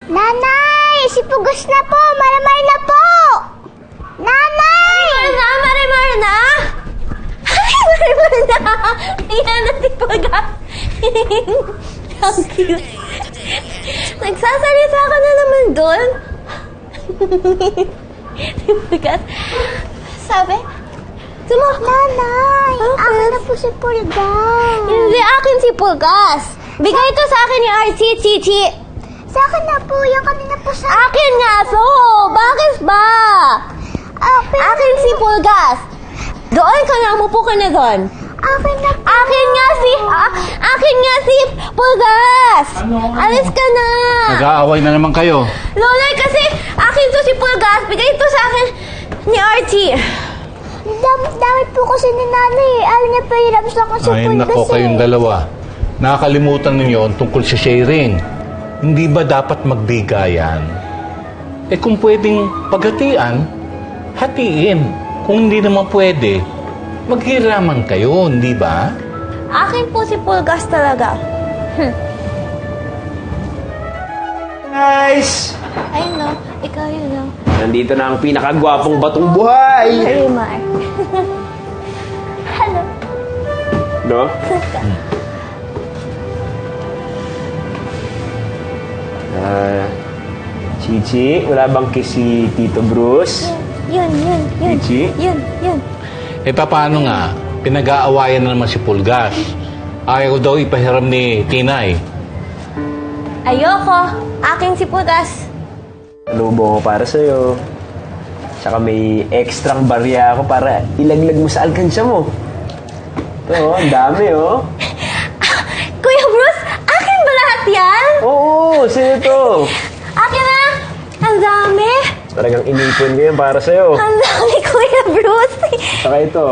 Nanay! Si Pugas na po! Maramay na po! Nanay! Marimar na! Ay, Marimar na! Ayan na si Pugas. Ang cute. Nagsasalita ka na naman doon. Si Pugas. Sabi? Nanay! Akin na po si Pugas. Hindi akin si Pugas. Bigay ito sa akin ni RC, Chichi. Sa akin na po. Yung kanina po sa... Akin nga to! Bakit ba? Akin si Pulgas! Doon ka na, umupo ka na doon. Akin na po. Akin nga si Pulgas! Alis ka na! Nag-aaway na naman kayo. Loloy, kasi akin to si Pulgas. Bigay ito sa akin ni Archie. Dami po kasi ni nanay. Ayaw niya pa hirap sa kasi Ay, Pugas nako kayong dalawa. Nakakalimutan ninyo ang tungkol sa sharing. Hindi ba dapat magbigayan? Kung pwedeng paghatian, hatiin. Kung hindi naman pwede, maghiraman kayo, hindi ba? Akin po si Pulgas talaga. Guys! Ayun no, ikaw yun no. Nandito na ang pinakagwapong batong buhay! Marimar. Hello. No? Chichi, wala bang kiss si Tito Bruce? Yun. Chichi? Yun. Paano nga? Pinag-aawayan na naman si Pulgas. Ayaw daw ipahiram ni Tinay. Ayoko. Akin si Pulgas. Alubo ko para sa'yo. Tsaka may ekstrang barya ako para ilaglag mo sa alkansya mo. Ito, ang dami, oh. Kuya Bruce, akin ba lahat yan? Oo, sino to? Akin na! Ang dami! Talagang inipon ko yan para sa'yo. Ang dami, Kuya Bruce! Saka ito.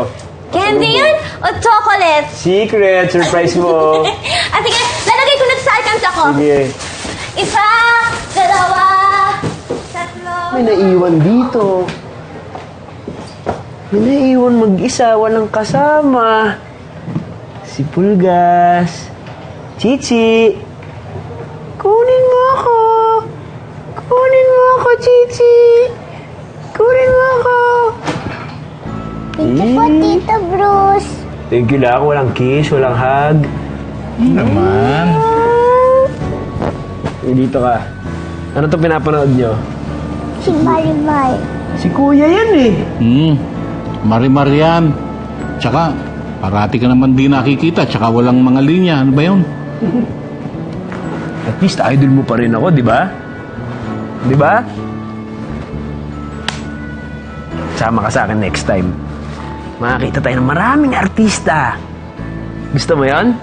Candy yun o chocolate? Secret, surprise mo. Sige, lalagay ko na sa alkansya ko. Sige. Isa, dalawa, tatlo. May naiwan dito. May naiwan mag-isa, walang kasama. Si Pulgas. Chichi. Kunin mo ako. Kunin mo ako, Chichi. Kunin mo ako. Tito po, Tito Bruce. Thank you lang. Walang kiss, walang hug. Naman. Dito ka. Ano to pinapanood nyo? Si Marimar. Si Kuya yan eh. Marimar yan. Tsaka, parati ka naman di nakikita. Tsaka walang mga linya. Ano ba yun? At least idol mo pa rin ako, di ba? Di ba? Sama ka sa akin next time. Makakita tayo ng maraming artista. Gusto mo yon?